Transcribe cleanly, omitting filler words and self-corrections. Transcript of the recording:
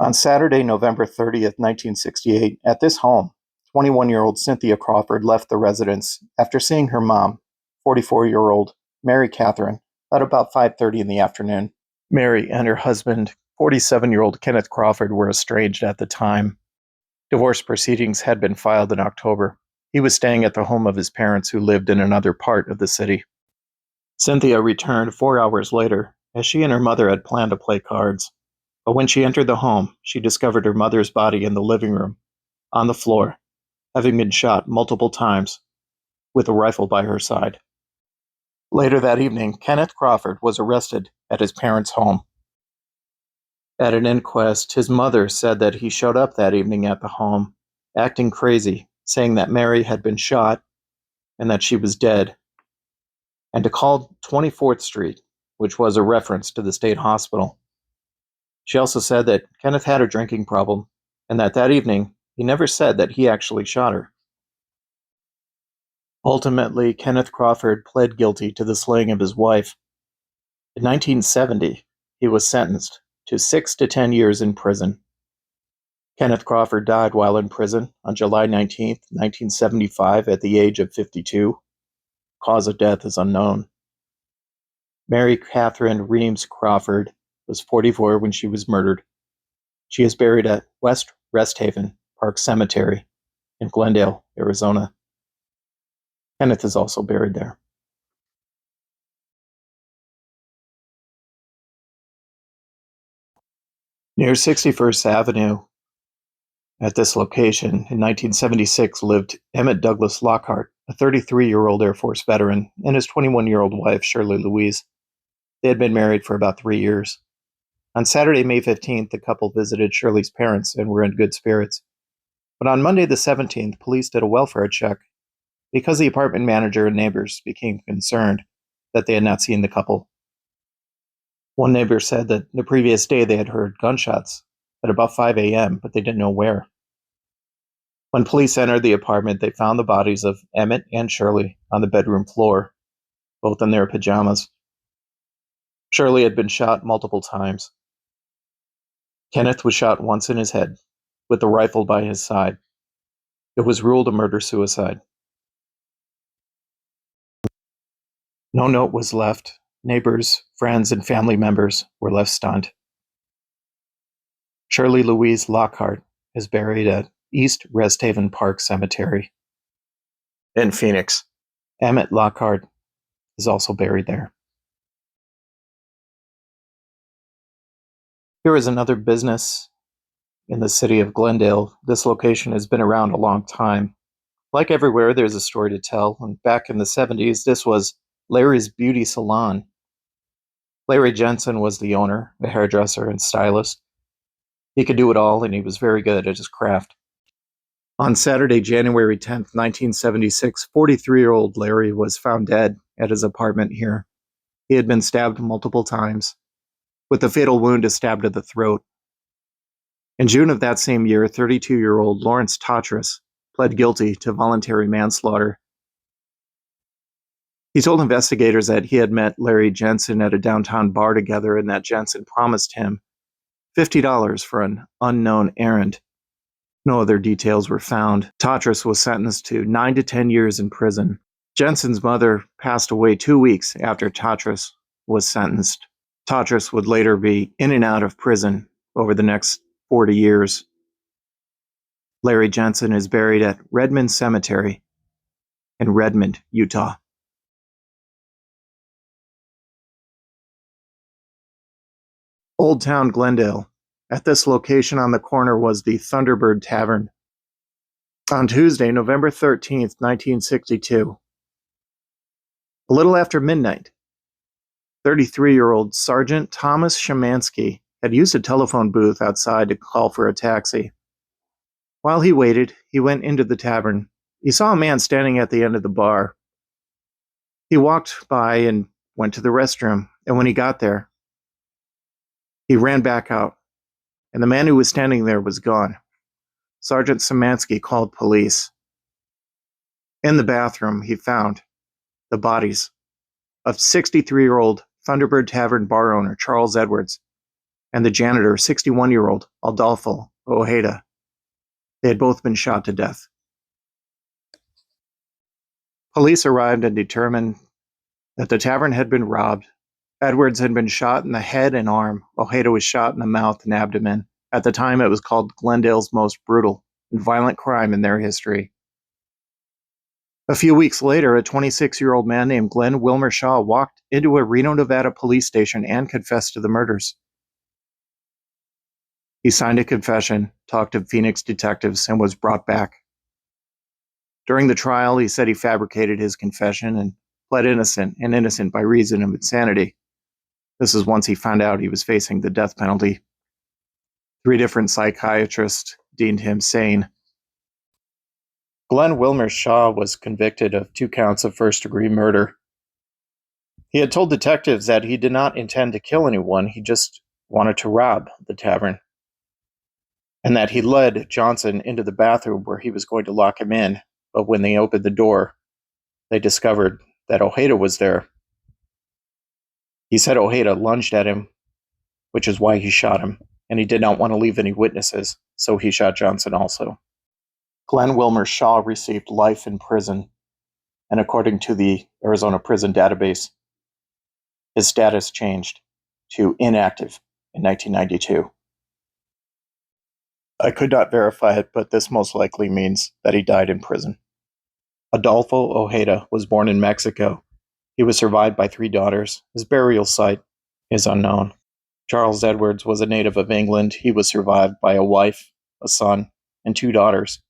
On Saturday, November 30th, 1968, at this home, 21-year-old Cynthia Crawford left the residence after seeing her mom, 44-year-old Mary Catherine, at about 5:30 in the afternoon. Mary and her husband, 47-year-old Kenneth Crawford, were estranged at the time. Divorce proceedings had been filed in October. He was staying at the home of his parents who lived in another part of the city. Cynthia returned 4 hours later, as she and her mother had planned to play cards. But when she entered the home, she discovered her mother's body in the living room, on the floor, having been shot multiple times, with a rifle by her side. Later that evening, Kenneth Crawford was arrested at his parents' home. At an inquest, his mother said that he showed up that evening at the home, acting crazy, saying that Mary had been shot and that she was dead, and to call 24th Street, which was a reference to the state hospital. She also said that Kenneth had a drinking problem, and that evening, he never said that he actually shot her. Ultimately, Kenneth Crawford pled guilty to the slaying of his wife. In 1970, he was sentenced to 6 to 10 years in prison. Kenneth Crawford died while in prison on July 19, 1975, at the age of 52. Cause of death is unknown. Mary Catherine Reams Crawford was 44 when she was murdered. She is buried at West Resthaven Park Cemetery in Glendale, Arizona. Kenneth is also buried there. Near 61st Avenue, at this location, in 1976, lived Emmett Douglas Lockhart, a 33-year-old Air Force veteran, and his 21-year-old wife, Shirley Louise. They had been married for about 3 years. On Saturday, May 15th, the couple visited Shirley's parents and were in good spirits. But on Monday the 17th, police did a welfare check because the apartment manager and neighbors became concerned that they had not seen the couple. One neighbor said that the previous day they had heard gunshots at about 5 a.m., but they didn't know where. When police entered the apartment, they found the bodies of Emmett and Shirley on the bedroom floor, both in their pajamas. Shirley had been shot multiple times. Kenneth was shot once in his head, with the rifle by his side. It was ruled a murder-suicide. No note was left. Neighbors, friends, and family members were left stunned. Shirley Louise Lockhart is buried at East Resthaven Park Cemetery in Phoenix. Emmett Lockhart is also buried there. Here is another business in the city of Glendale. This location has been around a long time. Like everywhere, there's a story to tell. And back in the 70s, this was Larry's Beauty Salon. Larry Jensen was the owner, a hairdresser and stylist. He could do it all, and he was very good at his craft. On Saturday, January 10th, 1976, 43-year-old Larry was found dead at his apartment here. He had been stabbed multiple times, with the fatal wound a stab to the throat. In June of that same year, 32-year-old Lawrence Tatras pled guilty to voluntary manslaughter. He told investigators that he had met Larry Jensen at a downtown bar together and that Jensen promised him $50 for an unknown errand. No other details were found. Tatras was sentenced to 9 to 10 years in prison. Jensen's mother passed away 2 weeks after Tatras was sentenced. Tatras would later be in and out of prison over the next 40 years. Larry Jensen is buried at Redmond Cemetery in Redmond, Utah. Old Town Glendale. At this location on the corner was the Thunderbird Tavern. On Tuesday, November 13th, 1962, a little after midnight, 33-year-old Sergeant Thomas Shemansky had used a telephone booth outside to call for a taxi. While he waited, he went into the tavern. He saw a man standing at the end of the bar. He walked by and went to the restroom, and when he got there, he ran back out, and the man who was standing there was gone. Sergeant Shemansky called police. In the bathroom, he found the bodies of 63-year-old Thunderbird Tavern bar owner Charles Edwards and the janitor, 61-year-old Adolfo Ojeda. They had both been shot to death. Police arrived and determined that the tavern had been robbed. Edwards had been shot in the head and arm. Ojeda was shot in the mouth and abdomen. At the time, it was called Glendale's most brutal and violent crime in their history. A few weeks later, a 26-year-old man named Glenn Wilmer Shaw walked into a Reno, Nevada police station and confessed to the murders. He signed a confession, talked to Phoenix detectives, and was brought back. During the trial, he said he fabricated his confession and pled innocent by reason of insanity. This is once he found out he was facing the death penalty. 3 different psychiatrists deemed him sane. Glenn Wilmer Shaw was convicted of 2 counts of first-degree murder. He had told detectives that he did not intend to kill anyone, he just wanted to rob the tavern, and that he led Johnson into the bathroom where he was going to lock him in, but when they opened the door, they discovered that Ojeda was there. He said Ojeda lunged at him, which is why he shot him, and he did not want to leave any witnesses, so he shot Johnson also. Glenn Wilmer Shaw received life in prison, and according to the Arizona Prison Database, his status changed to inactive in 1992. I could not verify it, but this most likely means that he died in prison. Adolfo Ojeda was born in Mexico. He was survived by 3 daughters. His burial site is unknown. Charles Edwards was a native of England. He was survived by a wife, a son, and 2 daughters.